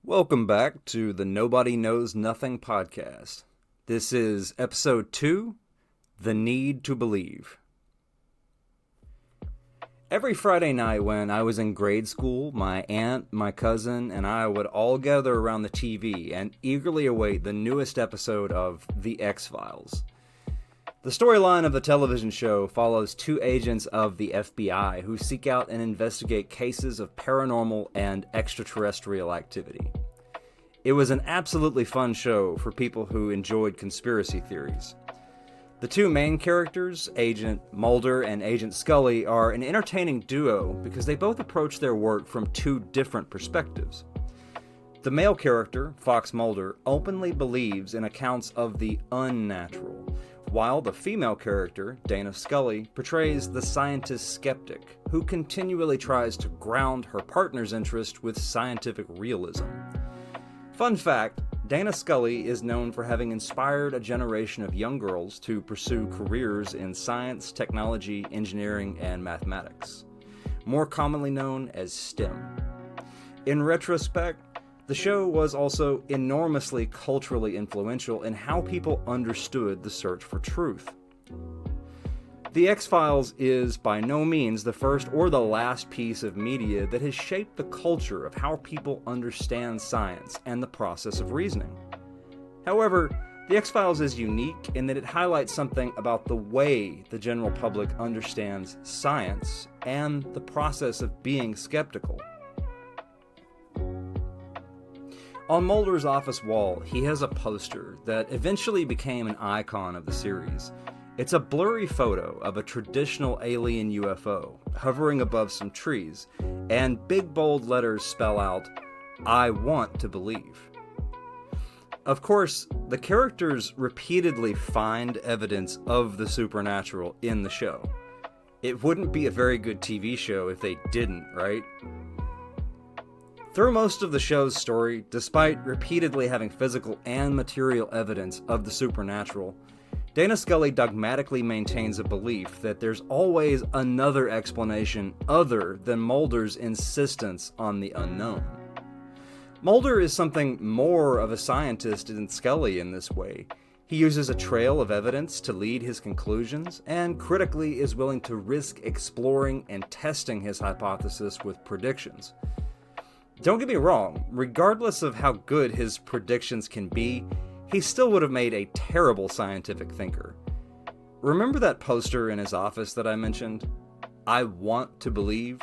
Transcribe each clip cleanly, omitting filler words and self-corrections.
Welcome back to the Nobody Knows Nothing podcast. This is episode 2, The Need to Believe. Every Friday night when I was in grade school, my aunt, my cousin, and I would all gather around the TV and eagerly await the newest episode of The X-Files. The storyline of the television show follows two agents of the FBI who seek out and investigate cases of paranormal and extraterrestrial activity. It was an absolutely fun show for people who enjoyed conspiracy theories. The two main characters, Agent Mulder and Agent Scully, are an entertaining duo because they both approach their work from two different perspectives. The male character, Fox Mulder, openly believes in accounts of the unnatural, while the female character, Dana Scully, portrays the scientist skeptic, who continually tries to ground her partner's interest with scientific realism. Fun fact, Dana Scully is known for having inspired a generation of young girls to pursue careers in science, technology, engineering, and mathematics, more commonly known as STEM. In retrospect, the show was also enormously culturally influential in how people understood the search for truth. The X-Files is by no means the first or the last piece of media that has shaped the culture of how people understand science and the process of reasoning. However, The X-Files is unique in that it highlights something about the way the general public understands science and the process of being skeptical. On Mulder's office wall, he has a poster that eventually became an icon of the series. It's a blurry photo of a traditional alien UFO hovering above some trees, and big bold letters spell out, "I want to believe." Of course, the characters repeatedly find evidence of the supernatural in the show. It wouldn't be a very good TV show if they didn't, right? Through most of the show's story, despite repeatedly having physical and material evidence of the supernatural, Dana Scully dogmatically maintains a belief that there's always another explanation other than Mulder's insistence on the unknown. Mulder is something more of a scientist than Scully in this way. He uses a trail of evidence to lead his conclusions, and critically is willing to risk exploring and testing his hypothesis with predictions. Don't get me wrong, regardless of how good his predictions can be, he still would have made a terrible scientific thinker. Remember that poster in his office that I mentioned? I want to believe.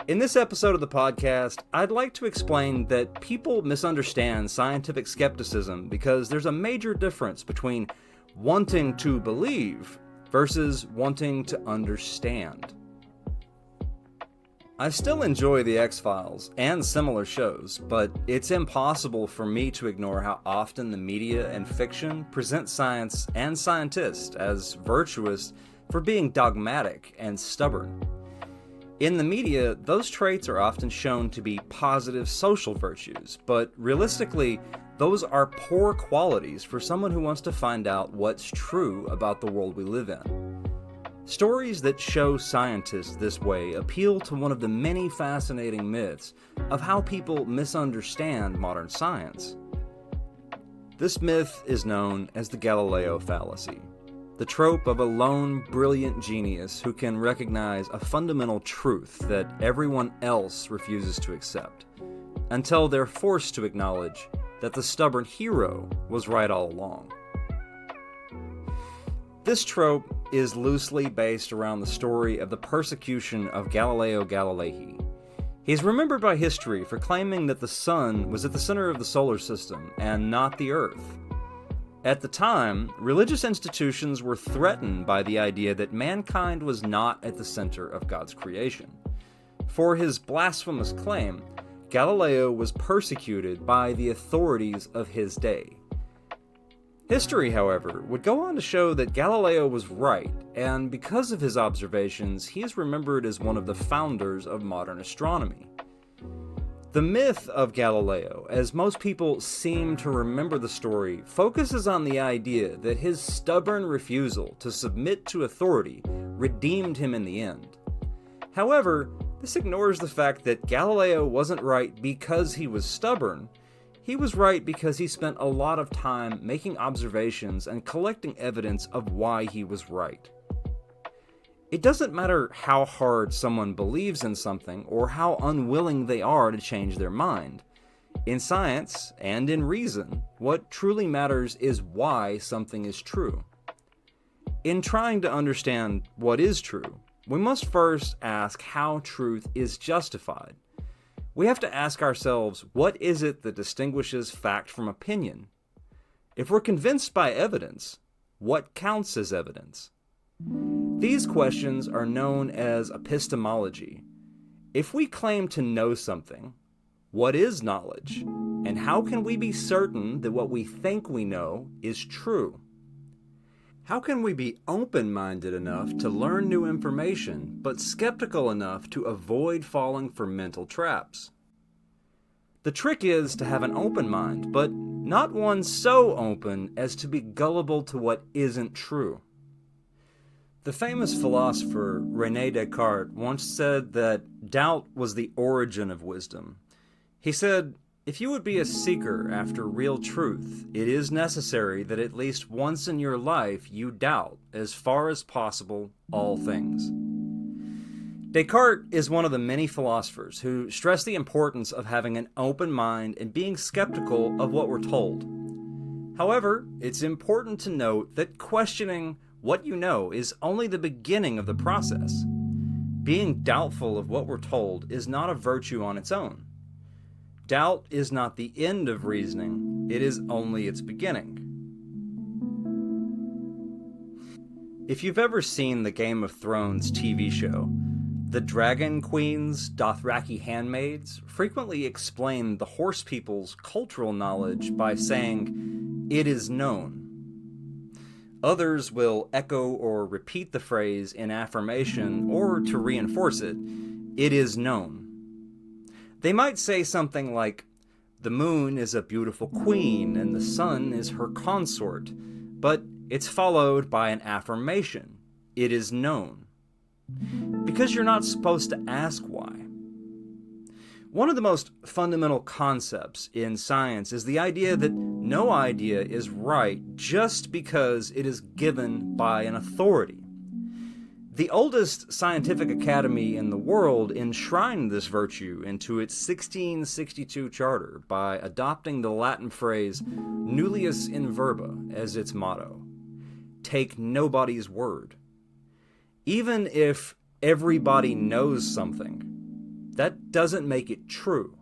In this episode of the podcast, I'd like to explain that people misunderstand scientific skepticism because there's a major difference between wanting to believe versus wanting to understand. I still enjoy The X-Files and similar shows, but it's impossible for me to ignore how often the media and fiction present science and scientists as virtuous for being dogmatic and stubborn. In the media, those traits are often shown to be positive social virtues, but realistically, those are poor qualities for someone who wants to find out what's true about the world we live in. Stories that show scientists this way appeal to one of the many fascinating myths of how people misunderstand modern science. This myth is known as the Galileo fallacy, the trope of a lone, brilliant genius who can recognize a fundamental truth that everyone else refuses to accept, until they're forced to acknowledge that the stubborn hero was right all along. This trope is loosely based around the story of the persecution of Galileo Galilei. He's remembered by history for claiming that the sun was at the center of the solar system and not the Earth. At the time, religious institutions were threatened by the idea that mankind was not at the center of God's creation. For his blasphemous claim, Galileo was persecuted by the authorities of his day. History, however, would go on to show that Galileo was right, and because of his observations, he is remembered as one of the founders of modern astronomy. The myth of Galileo, as most people seem to remember the story, focuses on the idea that his stubborn refusal to submit to authority redeemed him in the end. However, This ignores the fact that Galileo wasn't right because he was stubborn. He was right because he spent a lot of time making observations and collecting evidence of why he was right. It doesn't matter how hard someone believes in something or how unwilling they are to change their mind. In science and in reason, what truly matters is why something is true. In trying to understand what is true, we must first ask how truth is justified. We have to ask ourselves, what is it that distinguishes fact from opinion? If we're convinced by evidence, what counts as evidence? These questions are known as epistemology. If we claim to know something, what is knowledge? And how can we be certain that what we think we know is true? How can we be open-minded enough to learn new information, but skeptical enough to avoid falling for mental traps? The trick is to have an open mind, but not one so open as to be gullible to what isn't true. The famous philosopher René Descartes once said that doubt was the origin of wisdom. He said, "If you would be a seeker after real truth, it is necessary that at least once in your life you doubt, as far as possible, all things." Descartes is one of the many philosophers who stress the importance of having an open mind and being skeptical of what we're told. However, it's important to note that questioning what you know is only the beginning of the process. Being doubtful of what we're told is not a virtue on its own. Doubt is not the end of reasoning, it is only its beginning. If you've ever seen the Game of Thrones TV show, the Dragon Queen's Dothraki handmaids frequently explain the Horse People's cultural knowledge by saying, "It is known." Others will echo or repeat the phrase in affirmation or to reinforce it, "It is known." They might say something like, "The moon is a beautiful queen and the sun is her consort," but it's followed by an affirmation, "It is known." Because you're not supposed to ask why. One of the most fundamental concepts in science is the idea that no idea is right just because it is given by an authority. The oldest scientific academy in the world enshrined this virtue into its 1662 charter by adopting the Latin phrase nullius in verba as its motto. Take nobody's word. Even if everybody knows something, that doesn't make it true.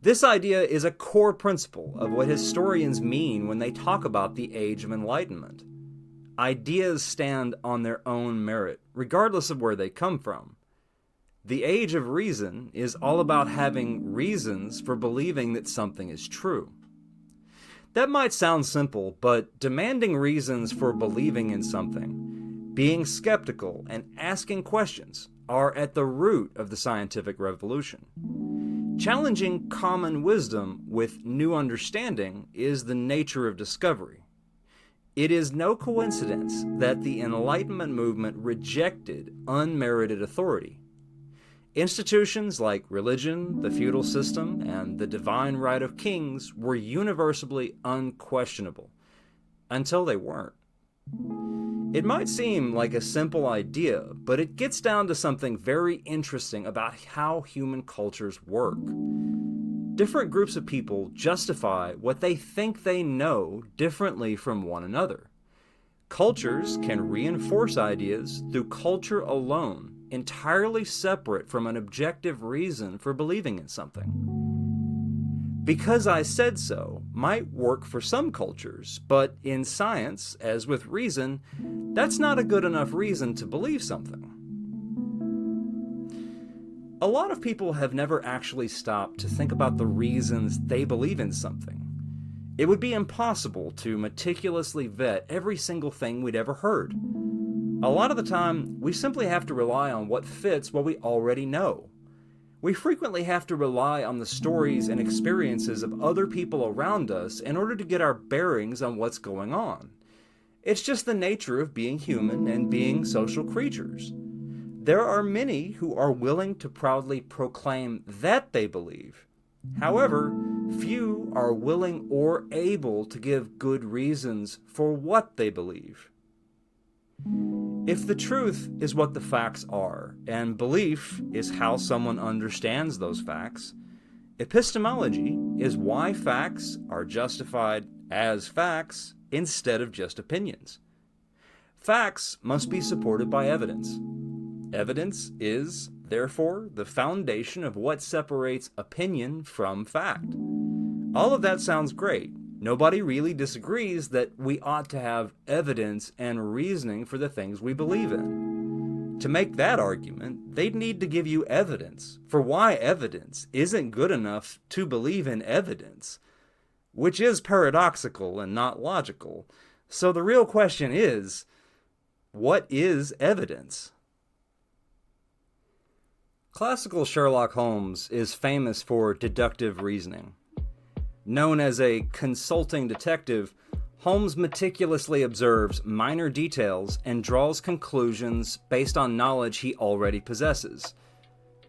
This idea is a core principle of what historians mean when they talk about the Age of Enlightenment. Ideas stand on their own merit, regardless of where they come from. The Age of Reason is all about having reasons for believing that something is true. That might sound simple, but demanding reasons for believing in something, being skeptical, and asking questions are at the root of the scientific revolution. Challenging common wisdom with new understanding is the nature of discovery. It is no coincidence that the Enlightenment movement rejected unmerited authority. Institutions like religion, the feudal system, and the divine right of kings were universally unquestionable, until they weren't. It might seem like a simple idea, but it gets down to something very interesting about how human cultures work. Different groups of people justify what they think they know differently from one another. Cultures can reinforce ideas through culture alone, entirely separate from an objective reason for believing in something. "Because I said so" might work for some cultures, but in science, as with reason, that's not a good enough reason to believe something. A lot of people have never actually stopped to think about the reasons they believe in something. It would be impossible to meticulously vet every single thing we'd ever heard. A lot of the time, we simply have to rely on what fits what we already know. We frequently have to rely on the stories and experiences of other people around us in order to get our bearings on what's going on. It's just the nature of being human and being social creatures. There are many who are willing to proudly proclaim that they believe. However, few are willing or able to give good reasons for what they believe. If the truth is what the facts are, and belief is how someone understands those facts, epistemology is why facts are justified as facts instead of just opinions. Facts must be supported by evidence. Evidence is, therefore, the foundation of what separates opinion from fact. All of that sounds great. Nobody really disagrees that we ought to have evidence and reasoning for the things we believe in. To make that argument, they'd need to give you evidence for why evidence isn't good enough to believe in evidence, which is paradoxical and not logical. So the real question is, what is evidence? Classical Sherlock Holmes is famous for deductive reasoning. Known as a consulting detective, Holmes meticulously observes minor details and draws conclusions based on knowledge he already possesses.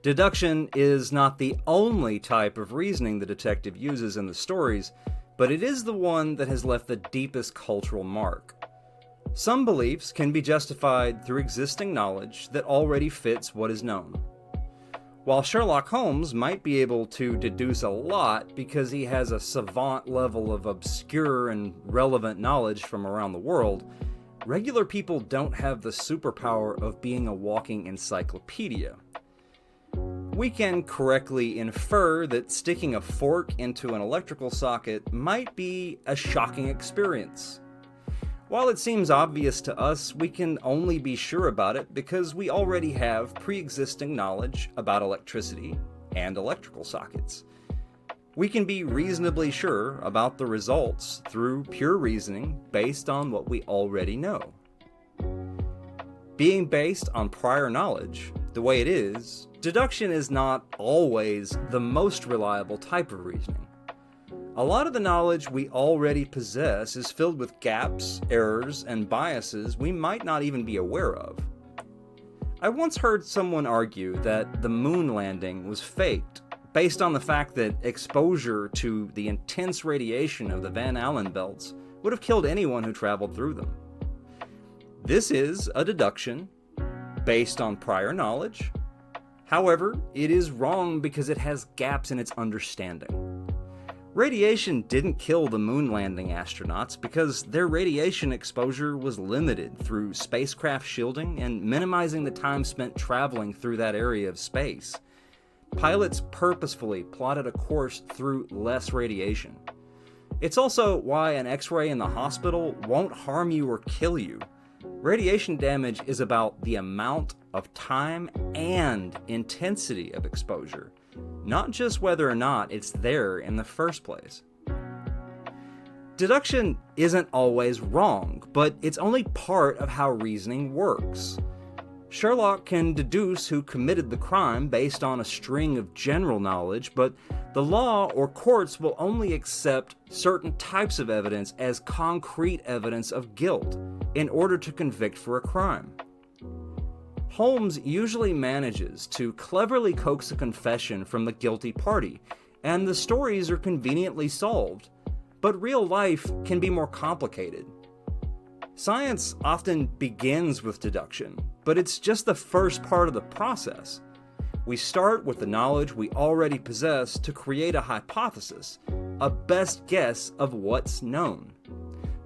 Deduction is not the only type of reasoning the detective uses in the stories, but it is the one that has left the deepest cultural mark. Some beliefs can be justified through existing knowledge that already fits what is known. While Sherlock Holmes might be able to deduce a lot because he has a savant level of obscure and relevant knowledge from around the world, regular people don't have the superpower of being a walking encyclopedia. We can correctly infer that sticking a fork into an electrical socket might be a shocking experience. While it seems obvious to us, we can only be sure about it because we already have pre-existing knowledge about electricity and electrical sockets. We can be reasonably sure about the results through pure reasoning based on what we already know. Being based on prior knowledge, the way it is, deduction is not always the most reliable type of reasoning. A lot of the knowledge we already possess is filled with gaps, errors, and biases we might not even be aware of. I once heard someone argue that the moon landing was faked based on the fact that exposure to the intense radiation of the Van Allen belts would have killed anyone who traveled through them. This is a deduction based on prior knowledge. However, it is wrong because it has gaps in its understanding. Radiation didn't kill the moon landing astronauts because their radiation exposure was limited through spacecraft shielding and minimizing the time spent traveling through that area of space. Pilots purposefully plotted a course through less radiation. It's also why an X-ray in the hospital won't harm you or kill you. Radiation damage is about the amount of time and intensity of exposure, not just whether or not it's there in the first place. Deduction isn't always wrong, but it's only part of how reasoning works. Sherlock can deduce who committed the crime based on a string of general knowledge, but the law or courts will only accept certain types of evidence as concrete evidence of guilt in order to convict for a crime. Holmes usually manages to cleverly coax a confession from the guilty party, and the stories are conveniently solved, but real life can be more complicated. Science often begins with deduction, but it's just the first part of the process. We start with the knowledge we already possess to create a hypothesis, a best guess of what's known.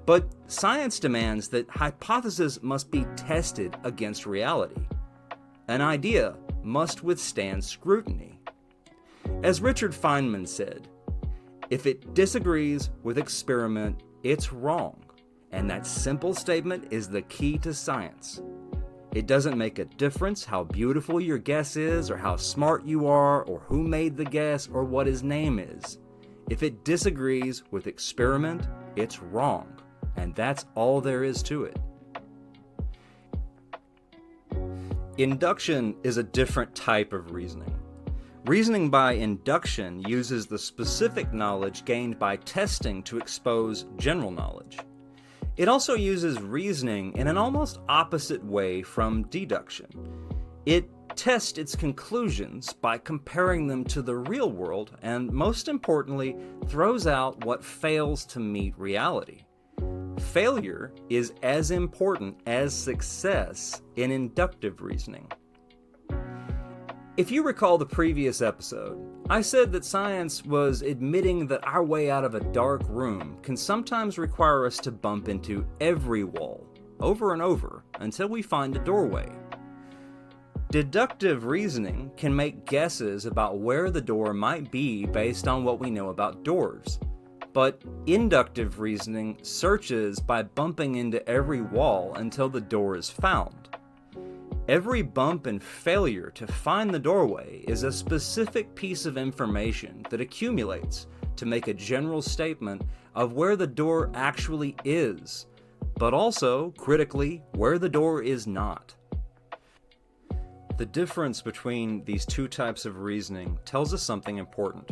But science demands that hypotheses must be tested against reality. An idea must withstand scrutiny. As Richard Feynman said, if it disagrees with experiment, it's wrong. And that simple statement is the key to science. It doesn't make a difference how beautiful your guess is, or how smart you are, or who made the guess, or what his name is. If it disagrees with experiment, it's wrong. And that's all there is to it. Induction is a different type of reasoning. Reasoning by induction uses the specific knowledge gained by testing to expose general knowledge. It also uses reasoning in an almost opposite way from deduction. It tests its conclusions by comparing them to the real world, and most importantly, throws out what fails to meet reality. Failure is as important as success in inductive reasoning. If you recall the previous episode, I said that science was admitting that our way out of a dark room can sometimes require us to bump into every wall, over and over, until we find a doorway. Deductive reasoning can make guesses about where the door might be based on what we know about doors. But inductive reasoning searches by bumping into every wall until the door is found. Every bump and failure to find the doorway is a specific piece of information that accumulates to make a general statement of where the door actually is, but also, critically, where the door is not. The difference between these two types of reasoning tells us something important.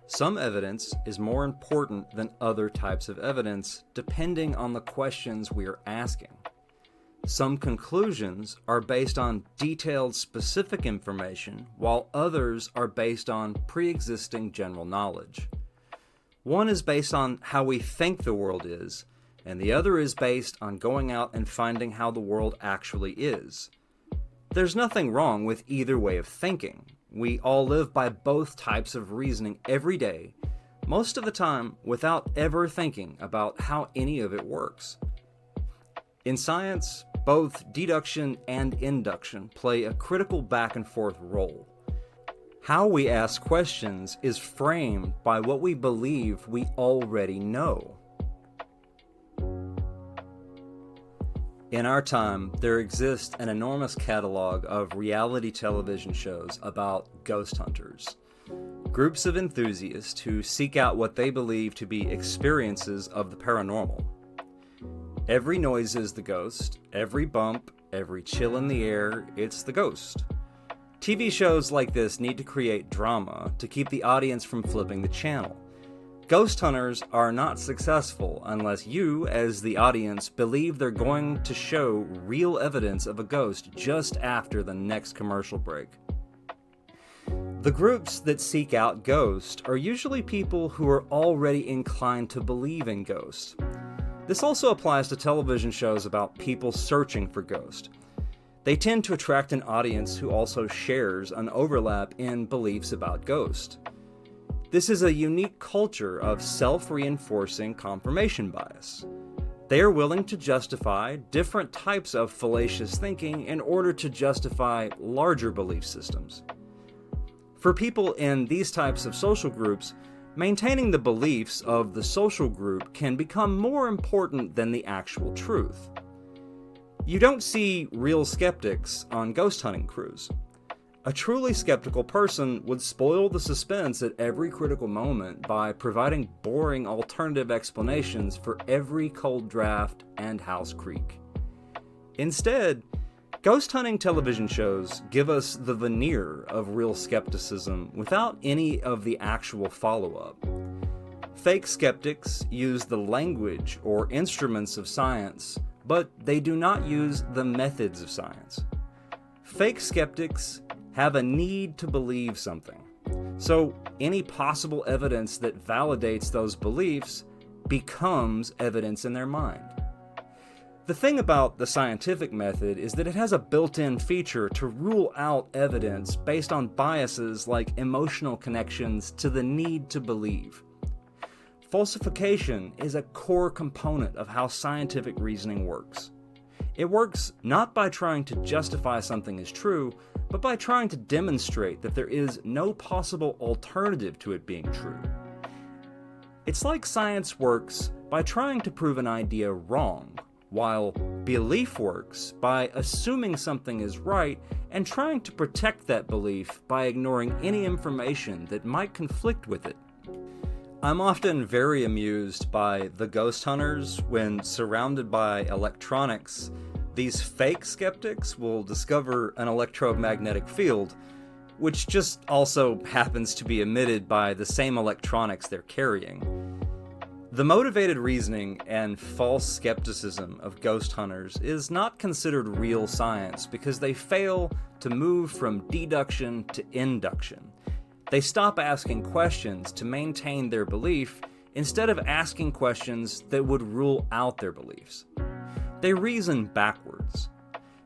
Some evidence is more important than other types of evidence depending on the questions we are asking. Some conclusions are based on detailed specific information, while others are based on pre-existing general knowledge. One is based on how we think the world is, and the other is based on going out and finding how the world actually is. There's nothing wrong with either way of thinking. We all live by both types of reasoning every day, most of the time without ever thinking about how any of it works. In science, both deduction and induction play a critical back and forth role. How we ask questions is framed by what we believe we already know. In our time, there exists an enormous catalog of reality television shows about ghost hunters. Groups of enthusiasts who seek out what they believe to be experiences of the paranormal. Every noise is the ghost, every bump, every chill in the air, it's the ghost. TV shows like this need to create drama to keep the audience from flipping the channel. Ghost hunters are not successful unless you, as the audience, believe they're going to show real evidence of a ghost just after the next commercial break. The groups that seek out ghosts are usually people who are already inclined to believe in ghosts. This also applies to television shows about people searching for ghosts. They tend to attract an audience who also shares an overlap in beliefs about ghosts. This is a unique culture of self-reinforcing confirmation bias. They are willing to justify different types of fallacious thinking in order to justify larger belief systems. For people in these types of social groups, maintaining the beliefs of the social group can become more important than the actual truth. You don't see real skeptics on ghost hunting crews. A truly skeptical person would spoil the suspense at every critical moment by providing boring alternative explanations for every cold draft and house creak. Instead, ghost hunting television shows give us the veneer of real skepticism without any of the actual follow-up. Fake skeptics use the language or instruments of science, but they do not use the methods of science. Fake skeptics have a need to believe something, so any possible evidence that validates those beliefs becomes evidence in their mind. The thing about the scientific method is that it has a built-in feature to rule out evidence based on biases like emotional connections to the need to believe. Falsification is a core component of how scientific reasoning works. It works not by trying to justify something as true, but by trying to demonstrate that there is no possible alternative to it being true. It's like science works by trying to prove an idea wrong, while belief works by assuming something is right and trying to protect that belief by ignoring any information that might conflict with it. I'm often very amused by the ghost hunters when surrounded by electronics. These fake skeptics will discover an electromagnetic field, which just also happens to be emitted by the same electronics they're carrying. The motivated reasoning and false skepticism of ghost hunters is not considered real science because they fail to move from deduction to induction. They stop asking questions to maintain their belief instead of asking questions that would rule out their beliefs. They reason backwards.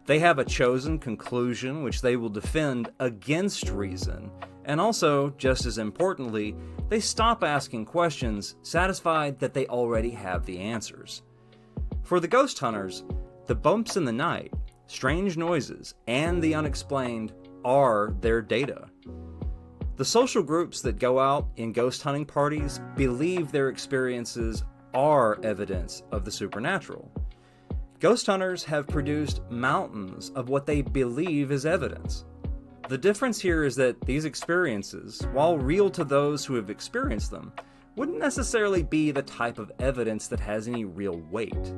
They have a chosen conclusion which they will defend against reason, and also, just as importantly, they stop asking questions, satisfied that they already have the answers. For the ghost hunters, the bumps in the night, strange noises, and the unexplained are their data. The social groups that go out in ghost hunting parties believe their experiences are evidence of the supernatural. Ghost hunters have produced mountains of what they believe is evidence. The difference here is that these experiences, while real to those who have experienced them, wouldn't necessarily be the type of evidence that has any real weight.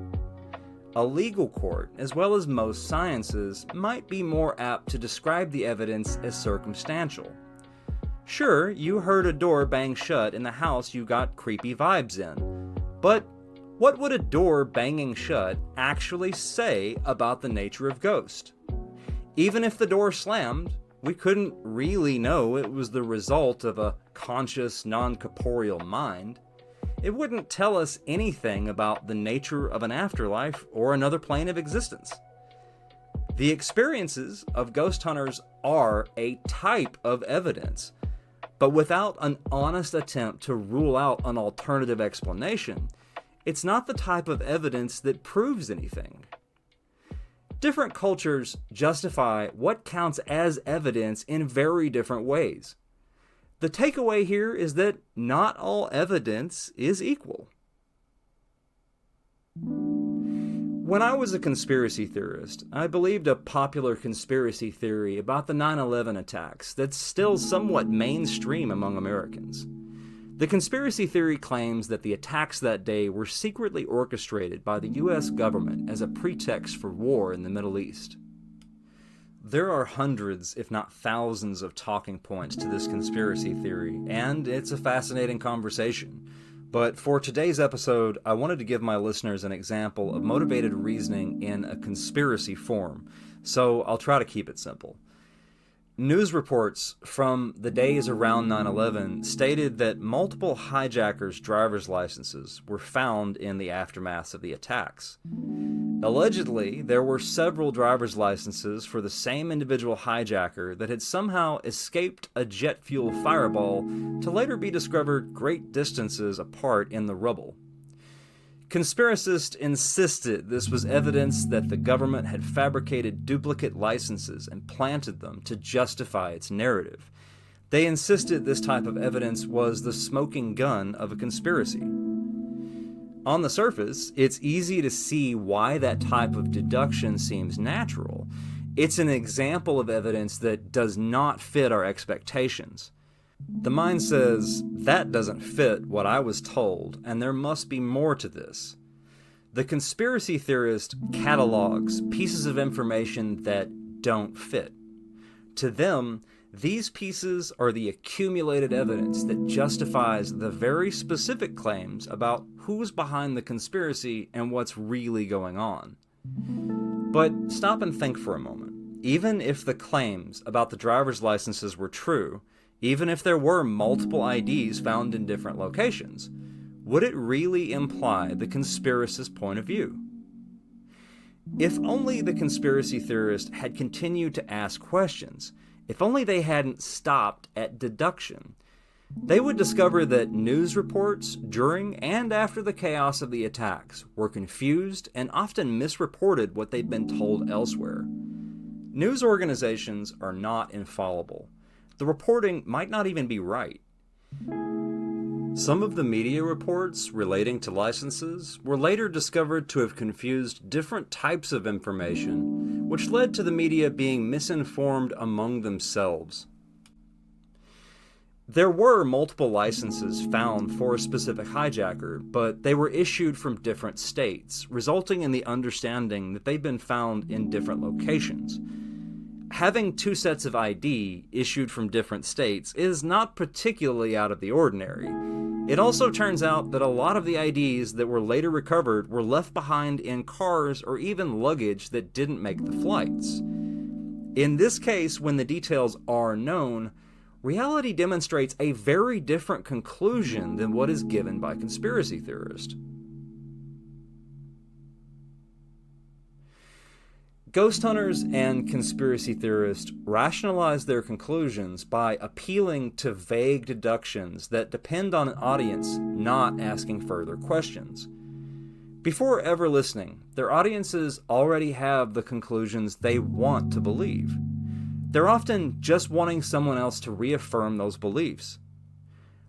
A legal court, as well as most sciences, might be more apt to describe the evidence as circumstantial. Sure, you heard a door bang shut in the house you got creepy vibes in, but what would a door banging shut actually say about the nature of ghost? Even if the door slammed, we couldn't really know it was the result of a conscious, non-corporeal mind. It wouldn't tell us anything about the nature of an afterlife or another plane of existence. The experiences of ghost hunters are a type of evidence, but without an honest attempt to rule out an alternative explanation, it's not the type of evidence that proves anything. Different cultures justify what counts as evidence in very different ways. The takeaway here is that not all evidence is equal. When I was a conspiracy theorist, I believed a popular conspiracy theory about the 9/11 attacks that's still somewhat mainstream among Americans. The conspiracy theory claims that the attacks that day were secretly orchestrated by the US government as a pretext for war in the Middle East. There are hundreds, if not thousands, of talking points to this conspiracy theory, and it's a fascinating conversation. But for today's episode, I wanted to give my listeners an example of motivated reasoning in a conspiracy form, so I'll try to keep it simple. News reports from the days around 9/11 stated that multiple hijackers' driver's licenses were found in the aftermath of the attacks. Allegedly, there were several driver's licenses for the same individual hijacker that had somehow escaped a jet fuel fireball to later be discovered great distances apart in the rubble. Conspiracists insisted this was evidence that the government had fabricated duplicate licenses and planted them to justify its narrative. They insisted this type of evidence was the smoking gun of a conspiracy. On the surface, it's easy to see why that type of deduction seems natural. It's an example of evidence that does not fit our expectations. The mind says, that doesn't fit what I was told, and there must be more to this. The conspiracy theorist catalogs pieces of information that don't fit. To them, these pieces are the accumulated evidence that justifies the very specific claims about who's behind the conspiracy and what's really going on. But stop and think for a moment. Even if the claims about the driver's licenses were true, even if there were multiple IDs found in different locations, would it really imply the conspiracist's point of view? If only the conspiracy theorist had continued to ask questions, if only they hadn't stopped at deduction, they would discover that news reports during and after the chaos of the attacks were confused and often misreported what they'd been told elsewhere. News organizations are not infallible. The reporting might not even be right. Some of the media reports relating to licenses were later discovered to have confused different types of information, which led to the media being misinformed among themselves. There were multiple licenses found for a specific hijacker, but they were issued from different states, resulting in the understanding that they'd been found in different locations. having two sets of ID issued from different states is not particularly out of the ordinary. It also turns out that a lot of the IDs that were later recovered were left behind in cars or even luggage that didn't make the flights. In this case, when the details are known, reality demonstrates a very different conclusion than what is given by conspiracy theorists. Ghost hunters and conspiracy theorists rationalize their conclusions by appealing to vague deductions that depend on an audience not asking further questions. Before ever listening, their audiences already have the conclusions they want to believe. They're often just wanting someone else to reaffirm those beliefs.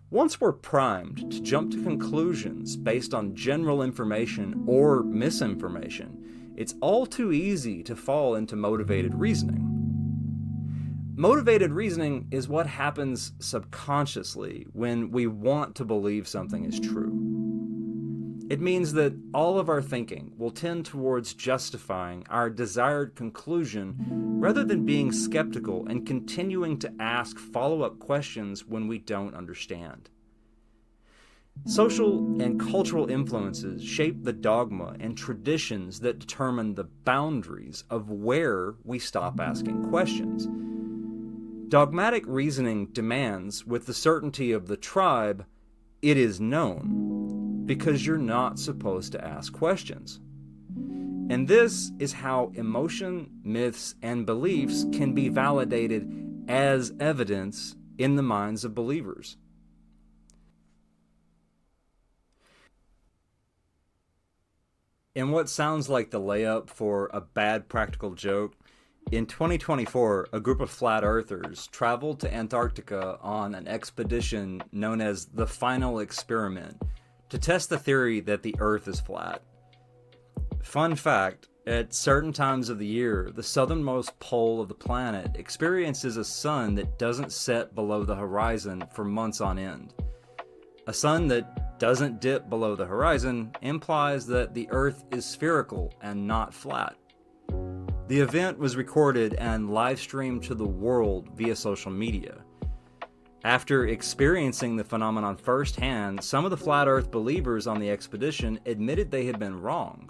Once we're primed to jump to conclusions based on general information or misinformation, it's all too easy to fall into motivated reasoning. Motivated reasoning is what happens subconsciously when we want to believe something is true. It means that all of our thinking will tend towards justifying our desired conclusion rather than being skeptical and continuing to ask follow-up questions when we don't understand. Social and cultural influences shape the dogma and traditions that determine the boundaries of where we stop asking questions. Dogmatic reasoning demands, with the certainty of the tribe, it is known, because you're not supposed to ask questions. And this is how emotion, myths, and beliefs can be validated as evidence in the minds of believers. In what sounds like the layup for a bad practical joke, in 2024, a group of flat earthers traveled to Antarctica on an expedition known as the Final Experiment to test the theory that the Earth is flat. Fun fact, at certain times of the year, the southernmost pole of the planet experiences a sun that doesn't set below the horizon for months on end. A sun that doesn't dip below the horizon implies that the Earth is spherical and not flat. The event was recorded and live-streamed to the world via social media. After experiencing the phenomenon firsthand, some of the flat Earth believers on the expedition admitted they had been wrong.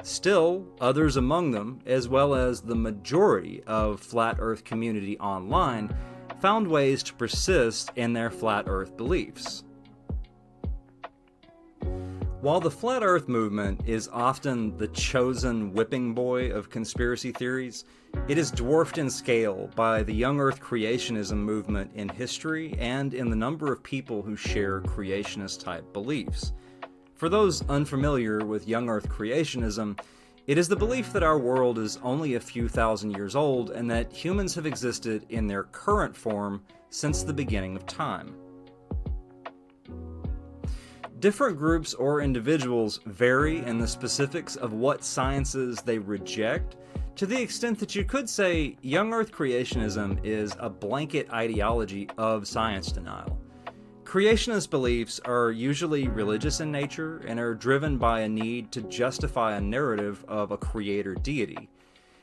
Still, others among them, as well as the majority of flat Earth community online, found ways to persist in their flat Earth beliefs. While the Flat Earth movement is often the chosen whipping boy of conspiracy theories, it is dwarfed in scale by the young Earth creationism movement in history and in the number of people who share creationist-type beliefs. For those unfamiliar with young Earth creationism, it is the belief that our world is only a few thousand years old and that humans have existed in their current form since the beginning of time. Different groups or individuals vary in the specifics of what sciences they reject, to the extent that you could say young Earth creationism is a blanket ideology of science denial. Creationist beliefs are usually religious in nature and are driven by a need to justify a narrative of a creator deity.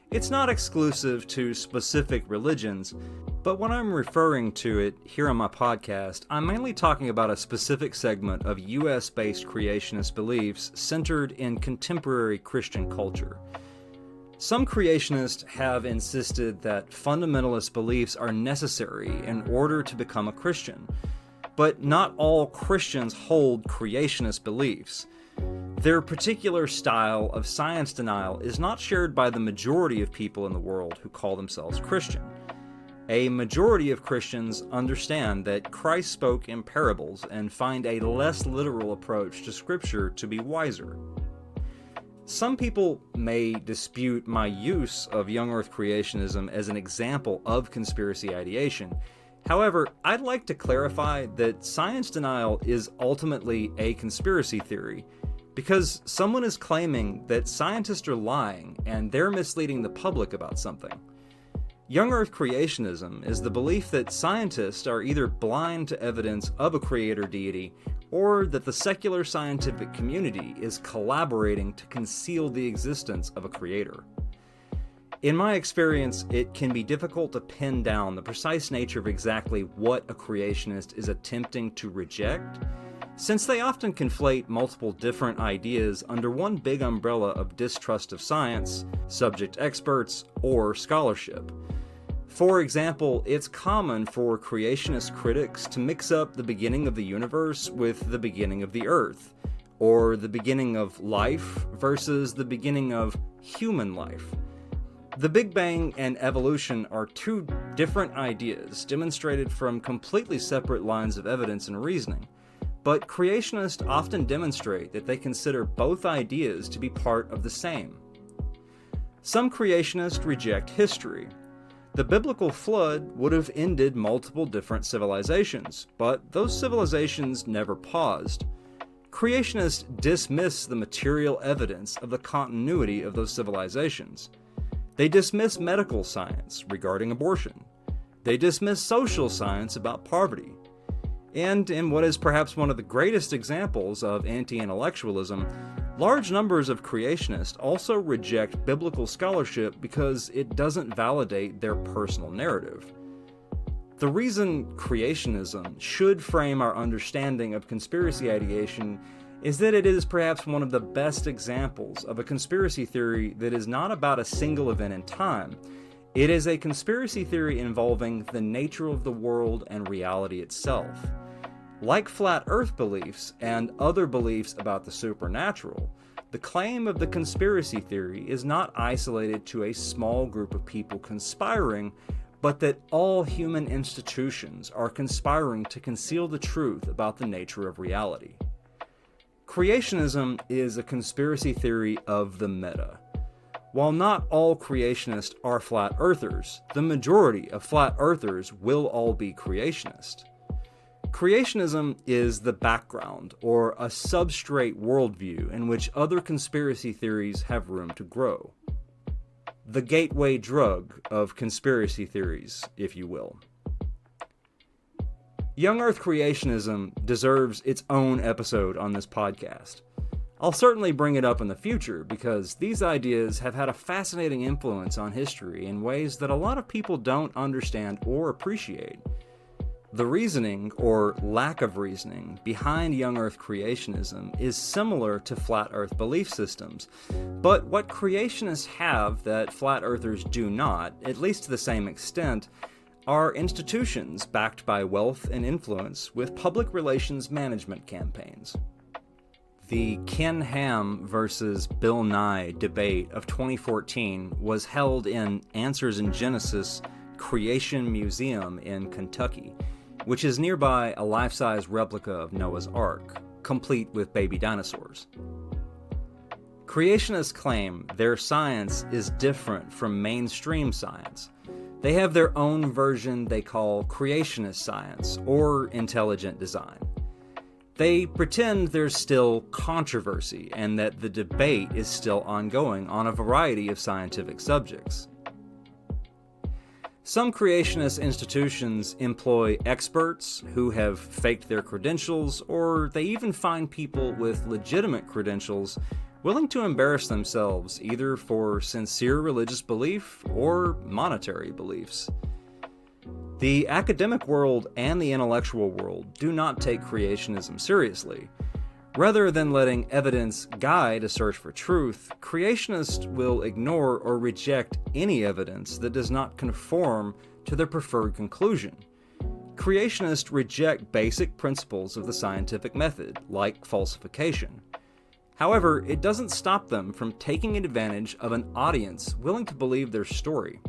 It's not exclusive to specific religions, but when I'm referring to it here on my podcast, I'm mainly talking about a specific segment of US-based creationist beliefs centered in contemporary Christian culture. Some creationists have insisted that fundamentalist beliefs are necessary in order to become a Christian, but not all Christians hold creationist beliefs. Their particular style of science denial is not shared by the majority of people in the world who call themselves Christian. A majority of Christians understand that Christ spoke in parables and find a less literal approach to Scripture to be wiser. Some people may dispute my use of young Earth creationism as an example of conspiracy ideation. However, I'd like to clarify that science denial is ultimately a conspiracy theory, because someone is claiming that scientists are lying and they're misleading the public about something. Young Earth creationism is the belief that scientists are either blind to evidence of a creator deity or that the secular scientific community is collaborating to conceal the existence of a creator. In my experience, it can be difficult to pin down the precise nature of exactly what a creationist is attempting to reject, since they often conflate multiple different ideas under one big umbrella of distrust of science, subject experts, or scholarship. For example, it's common for creationist critics to mix up the beginning of the universe with the beginning of the Earth, or the beginning of life versus the beginning of human life. The Big Bang and evolution are two different ideas demonstrated from completely separate lines of evidence and reasoning, but creationists often demonstrate that they consider both ideas to be part of the same. Some creationists reject history. The biblical flood would have ended multiple different civilizations, but those civilizations never paused. Creationists dismiss the material evidence of the continuity of those civilizations. They dismiss medical science regarding abortion. They dismiss social science about poverty. And in what is perhaps one of the greatest examples of anti-intellectualism, large numbers of creationists also reject biblical scholarship because it doesn't validate their personal narrative. The reason creationism should frame our understanding of conspiracy ideation is that it is perhaps one of the best examples of a conspiracy theory that is not about a single event in time. It is a conspiracy theory involving the nature of the world and reality itself. Like flat Earth beliefs and other beliefs about the supernatural, the claim of the conspiracy theory is not isolated to a small group of people conspiring, but that all human institutions are conspiring to conceal the truth about the nature of reality. Creationism is a conspiracy theory of the meta. While not all creationists are flat earthers, the majority of flat earthers will all be creationist. Creationism is the background, or a substrate worldview in which other conspiracy theories have room to grow. The gateway drug of conspiracy theories, if you will. Young Earth creationism deserves its own episode on this podcast. I'll certainly bring it up in the future because these ideas have had a fascinating influence on history in ways that a lot of people don't understand or appreciate. The reasoning, or lack of reasoning, behind young Earth creationism is similar to flat Earth belief systems, but what creationists have that flat Earthers do not, at least to the same extent, are institutions backed by wealth and influence with public relations management campaigns. The Ken Ham versus Bill Nye debate of 2014 was held in Answers in Genesis Creation Museum in Kentucky, which is nearby a life-size replica of Noah's Ark, complete with baby dinosaurs. Creationists claim their science is different from mainstream science. They have their own version they call creationist science, or intelligent design. They pretend there's still controversy and that the debate is still ongoing on a variety of scientific subjects. Some creationist institutions employ experts who have faked their credentials, or they even find people with legitimate credentials willing to embarrass themselves either for sincere religious belief or monetary beliefs. The academic world and the intellectual world do not take creationism seriously. Rather than letting evidence guide a search for truth, creationists will ignore or reject any evidence that does not conform to their preferred conclusion. Creationists reject basic principles of the scientific method, like falsification. However, it doesn't stop them from taking advantage of an audience willing to believe their story.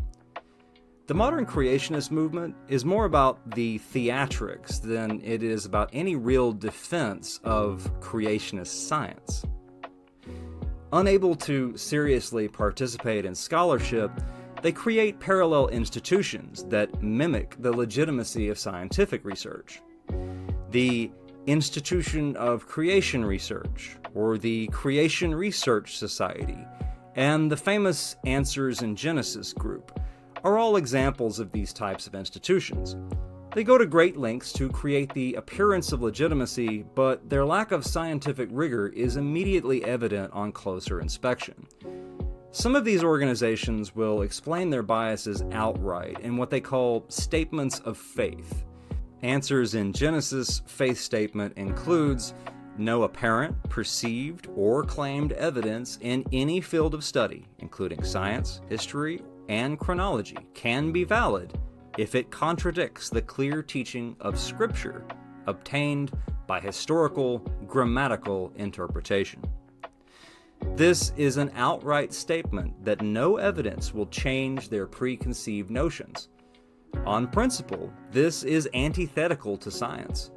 The modern creationist movement is more about the theatrics than it is about any real defense of creationist science. Unable to seriously participate in scholarship, they create parallel institutions that mimic the legitimacy of scientific research. The Institution of Creation Research, or the Creation Research Society, and the famous Answers in Genesis group are all examples of these types of institutions. They go to great lengths to create the appearance of legitimacy, but their lack of scientific rigor is immediately evident on closer inspection. Some of these organizations will explain their biases outright in what they call statements of faith. Answers in Genesis faith statement includes no apparent, perceived, or claimed evidence in any field of study, including science, history, and chronology, can be valid if it contradicts the clear teaching of Scripture obtained by historical, grammatical interpretation. This is an outright statement that no evidence will change their preconceived notions. On principle, this is antithetical to science.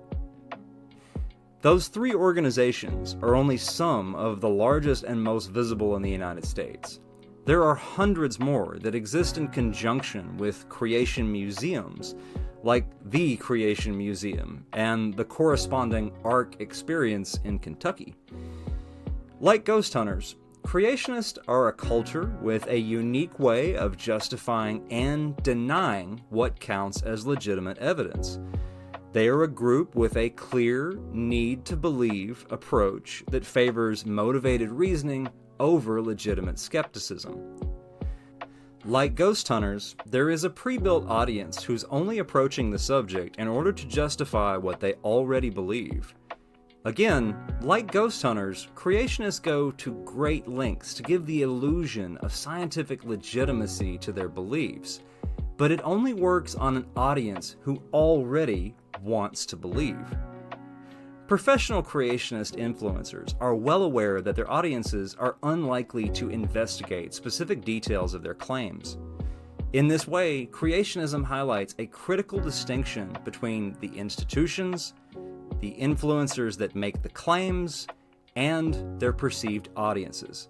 Those three organizations are only some of the largest and most visible in the United States. There are hundreds more that exist in conjunction with creation museums, like the Creation Museum and the corresponding Ark Experience in Kentucky. Like ghost hunters, creationists are a culture with a unique way of justifying and denying what counts as legitimate evidence. They are a group with a clear need-to-believe approach that favors motivated reasoning over legitimate skepticism. Like ghost hunters, there is a pre-built audience who's only approaching the subject in order to justify what they already believe. Again, like ghost hunters, creationists go to great lengths to give the illusion of scientific legitimacy to their beliefs, but it only works on an audience who already wants to believe. Professional creationist influencers are well aware that their audiences are unlikely to investigate specific details of their claims. In this way, creationism highlights a critical distinction between the institutions, the influencers that make the claims, and their perceived audiences.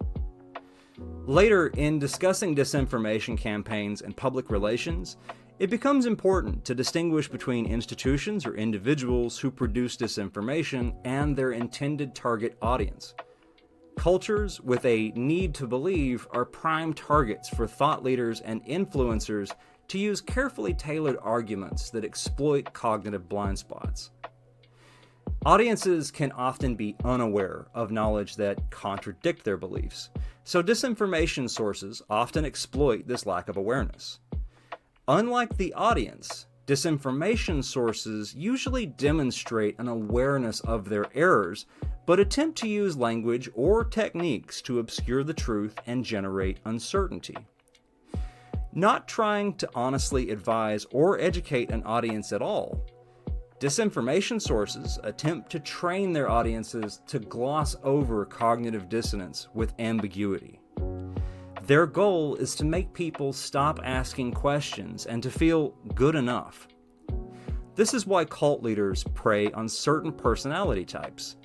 Later, in discussing disinformation campaigns and public relations, it becomes important to distinguish between institutions or individuals who produce disinformation and their intended target audience. Cultures with a need to believe are prime targets for thought leaders and influencers to use carefully tailored arguments that exploit cognitive blind spots. Audiences can often be unaware of knowledge that contradict their beliefs, so disinformation sources often exploit this lack of awareness. Unlike the audience, disinformation sources usually demonstrate an awareness of their errors, but attempt to use language or techniques to obscure the truth and generate uncertainty. Not trying to honestly advise or educate an audience at all, disinformation sources attempt to train their audiences to gloss over cognitive dissonance with ambiguity. Their goal is to make people stop asking questions and to feel good enough. This is why cult leaders prey on certain personality types.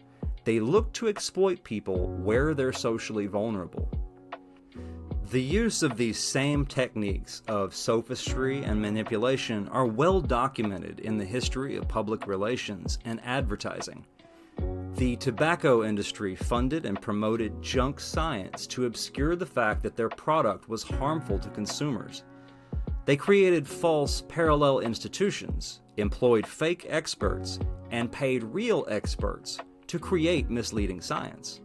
They look to exploit people where they're socially vulnerable. The use of these same techniques of sophistry and manipulation are well documented in the history of public relations and advertising. The tobacco industry funded and promoted junk science to obscure the fact that their product was harmful to consumers. They created false parallel institutions, employed fake experts, and paid real experts to create misleading science.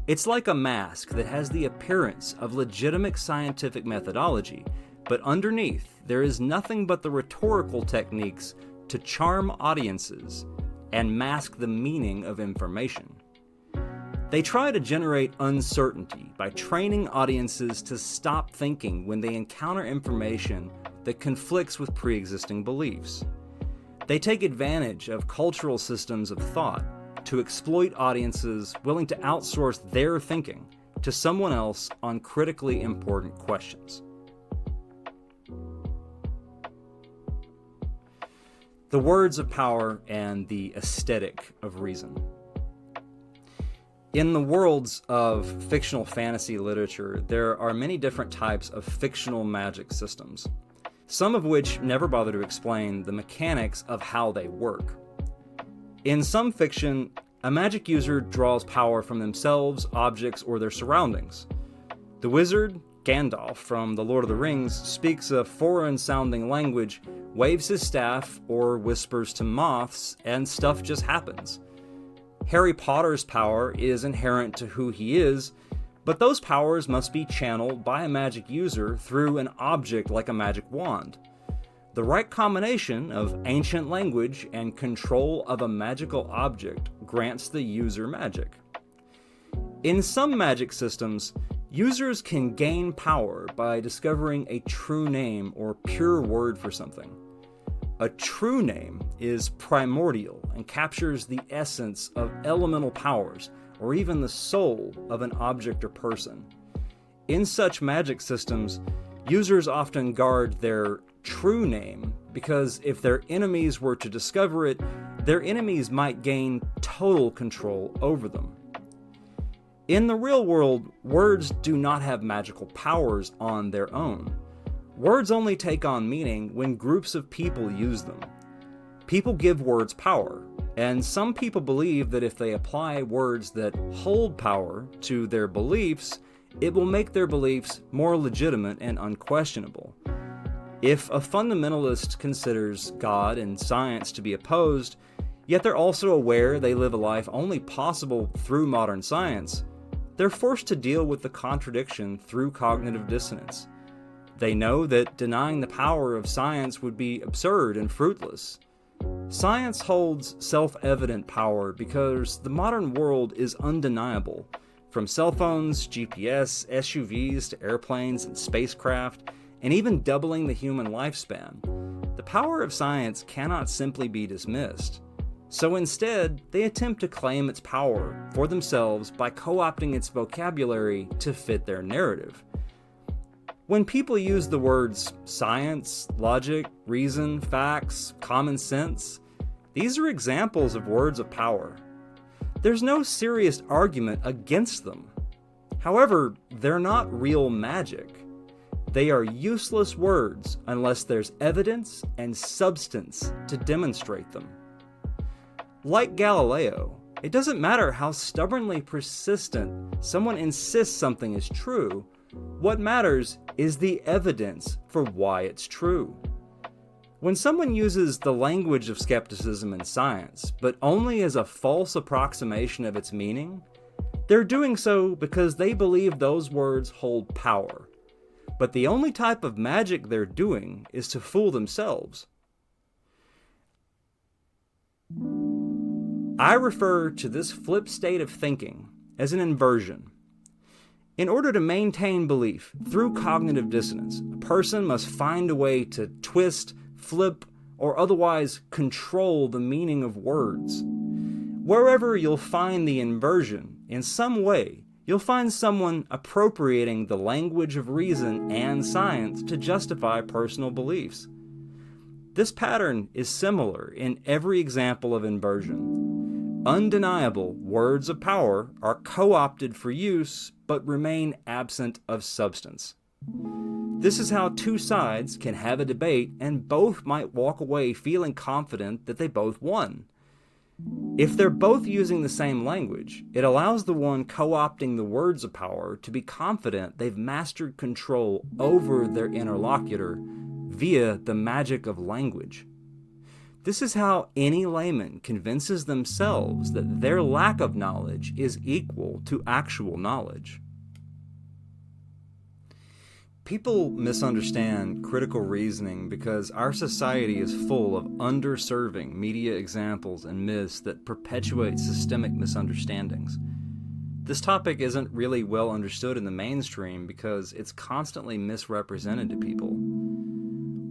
It's like a mask that has the appearance of legitimate scientific methodology, but underneath there is nothing but the rhetorical techniques to charm audiences and mask the meaning of information. They try to generate uncertainty by training audiences to stop thinking when they encounter information that conflicts with pre-existing beliefs. They take advantage of cultural systems of thought to exploit audiences willing to outsource their thinking to someone else on critically important questions. The words of power and the aesthetic of reason. In the worlds of fictional fantasy literature, there are many different types of fictional magic systems, some of which never bother to explain the mechanics of how they work. In some fiction, a magic user draws power from themselves, objects, or their surroundings. The wizard, Gandalf from The Lord of the Rings, speaks a foreign-sounding language, waves his staff, or whispers to moths, and stuff just happens. Harry Potter's power is inherent to who he is, But those powers must be channeled by a magic user through an object like a magic wand. The right combination of ancient language and control of a magical object grants the user magic. In some magic systems, users can gain power by discovering a true name or pure word for something. A true name is primordial and captures the essence of elemental powers or even the soul of an object or person. In such magic systems, users often guard their true name because if their enemies were to discover it, their enemies might gain total control over them. In the real world, words do not have magical powers on their own. Words only take on meaning when groups of people use them. People give words power, and some people believe that if they apply words that hold power to their beliefs, it will make their beliefs more legitimate and unquestionable. If a fundamentalist considers God and science to be opposed, yet they're also aware they live a life only possible through modern science, they're forced to deal with the contradiction through cognitive dissonance. They know that denying the power of science would be absurd and fruitless. Science holds self-evident power because the modern world is undeniable. From cell phones, GPS, SUVs to airplanes and spacecraft, and even doubling the human lifespan, the power of science cannot simply be dismissed. So instead, they attempt to claim its power for themselves by co-opting its vocabulary to fit their narrative. When people use the words science, logic, reason, facts, common sense, these are examples of words of power. There's no serious argument against them. However, they're not real magic. They are useless words unless there's evidence and substance to demonstrate them. Like Galileo, it doesn't matter how stubbornly persistent someone insists something is true. What matters is the evidence for why it's true. When someone uses the language of skepticism in science, but only as a false approximation of its meaning, they're doing so because they believe those words hold power. But the only type of magic they're doing is to fool themselves. I refer to this flip state of thinking as an inversion. In order to maintain belief through cognitive dissonance, a person must find a way to twist, flip, or otherwise control the meaning of words. Wherever you'll find the inversion, in some way, you'll find someone appropriating the language of reason and science to justify personal beliefs. This pattern is similar in every example of inversion. Undeniable words of power are co-opted for use, but remain absent of substance. This is how two sides can have a debate and both might walk away feeling confident that they both won. If they're both using the same language, it allows the one co-opting the words of power to be confident they've mastered control over their interlocutor via the magic of language. This is how any layman convinces themselves that their lack of knowledge is equal to actual knowledge. People misunderstand critical reasoning because our society is full of underserving media examples and myths that perpetuate systemic misunderstandings. This topic isn't really well understood in the mainstream because it's constantly misrepresented to people.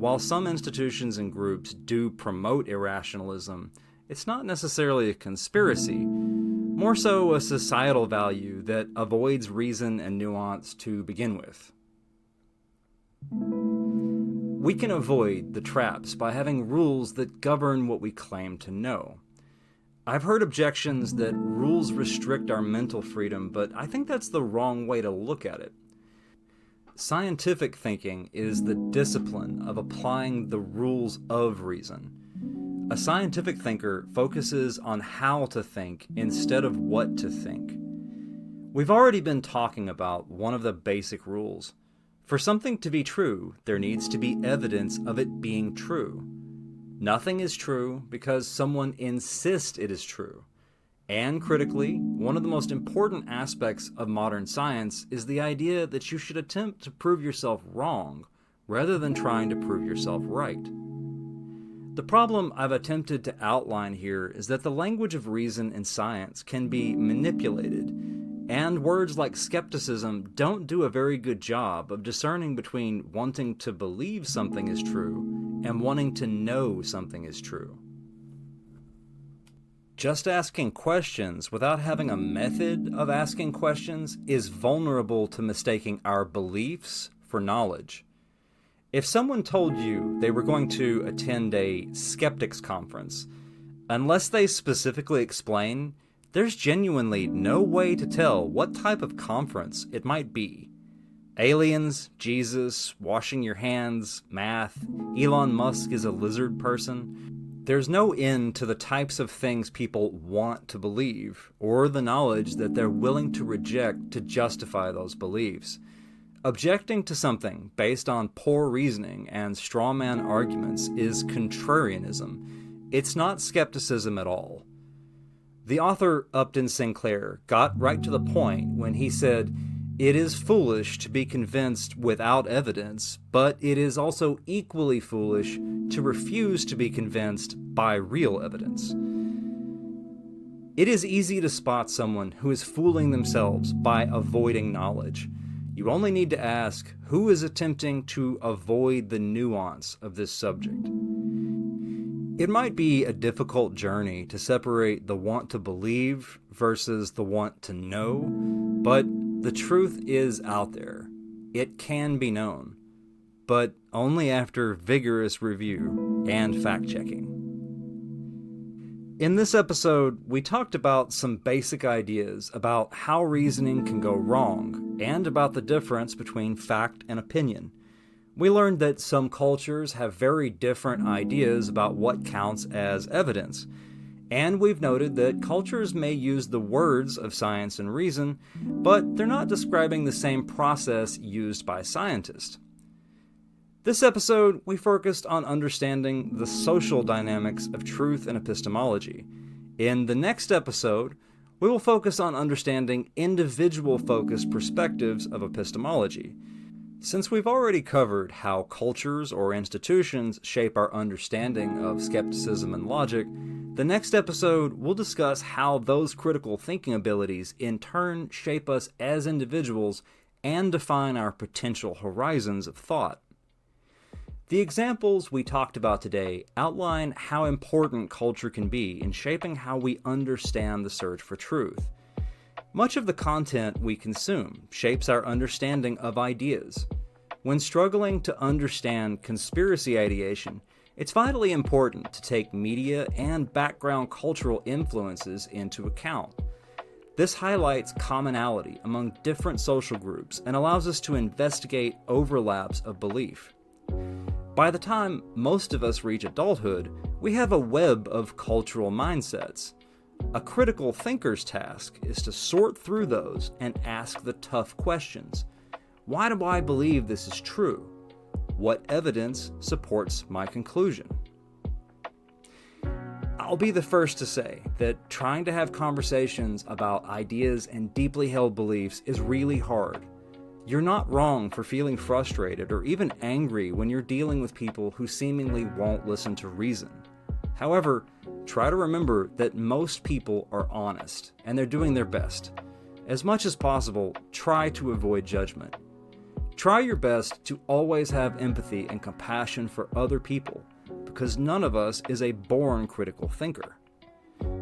While some institutions and groups do promote irrationalism, it's not necessarily a conspiracy, more so a societal value that avoids reason and nuance to begin with. We can avoid the traps by having rules that govern what we claim to know. I've heard objections that rules restrict our mental freedom, but I think that's the wrong way to look at it. Scientific thinking is the discipline of applying the rules of reason. A scientific thinker focuses on how to think instead of what to think. We've already been talking about one of the basic rules. For something to be true, there needs to be evidence of it being true. Nothing is true because someone insists it is true. And critically, one of the most important aspects of modern science is the idea that you should attempt to prove yourself wrong rather than trying to prove yourself right. The problem I've attempted to outline here is that the language of reason in science can be manipulated, and words like skepticism don't do a very good job of discerning between wanting to believe something is true and wanting to know something is true. Just asking questions without having a method of asking questions is vulnerable to mistaking our beliefs for knowledge. If someone told you they were going to attend a skeptics conference, unless they specifically explain, there's genuinely no way to tell what type of conference it might be. Aliens, Jesus, washing your hands, math, Elon Musk is a lizard person. There's no end to the types of things people want to believe, or the knowledge that they're willing to reject to justify those beliefs. Objecting to something based on poor reasoning and strawman arguments is contrarianism. It's not skepticism at all. The author Upton Sinclair got right to the point when he said, "It is foolish to be convinced without evidence, but it is also equally foolish to refuse to be convinced by real evidence." It is easy to spot someone who is fooling themselves by avoiding knowledge. You only need to ask who is attempting to avoid the nuance of this subject. It might be a difficult journey to separate the want to believe versus the want to know, but the truth is out there. It can be known, but only after vigorous review and fact-checking. In this episode, we talked about some basic ideas about how reasoning can go wrong and about the difference between fact and opinion. We learned that some cultures have very different ideas about what counts as evidence, and we've noted that cultures may use the words of science and reason, but they're not describing the same process used by scientists. This episode, we focused on understanding the social dynamics of truth and epistemology. In the next episode, we will focus on understanding individual-focused perspectives of epistemology. Since we've already covered how cultures or institutions shape our understanding of skepticism and logic, the next episode will discuss how those critical thinking abilities in turn shape us as individuals and define our potential horizons of thought. The examples we talked about today outline how important culture can be in shaping how we understand the search for truth. Much of the content we consume shapes our understanding of ideas. When struggling to understand conspiracy ideation, it's vitally important to take media and background cultural influences into account. This highlights commonality among different social groups and allows us to investigate overlaps of belief. By the time most of us reach adulthood, we have a web of cultural mindsets. A critical thinker's task is to sort through those and ask the tough questions. Why do I believe this is true? What evidence supports my conclusion? I'll be the first to say that trying to have conversations about ideas and deeply held beliefs is really hard. You're not wrong for feeling frustrated or even angry when you're dealing with people who seemingly won't listen to reason. However, try to remember that most people are honest and they're doing their best. As much as possible, try to avoid judgment. Try your best to always have empathy and compassion for other people, because none of us is a born critical thinker.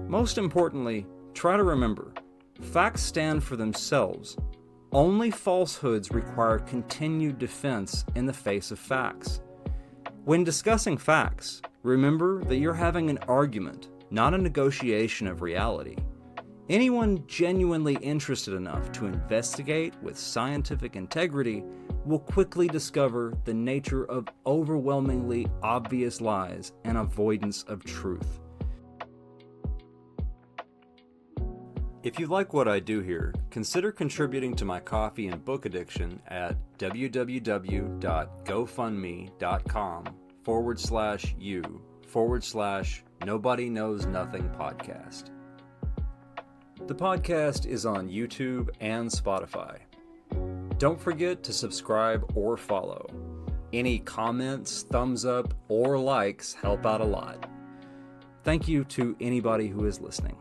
Most importantly, try to remember, facts stand for themselves. Only falsehoods require continued defense in the face of facts. When discussing facts, remember that you're having an argument, not a negotiation of reality. Anyone genuinely interested enough to investigate with scientific integrity will quickly discover the nature of overwhelmingly obvious lies and avoidance of truth. If you like what I do here, consider contributing to my coffee and book addiction at www.gofundme.com/you/Nobody Knows Nothing podcast. The podcast is on YouTube and Spotify. Don't forget to subscribe or follow. Any comments, thumbs up, or likes help out a lot. Thank you to anybody who is listening.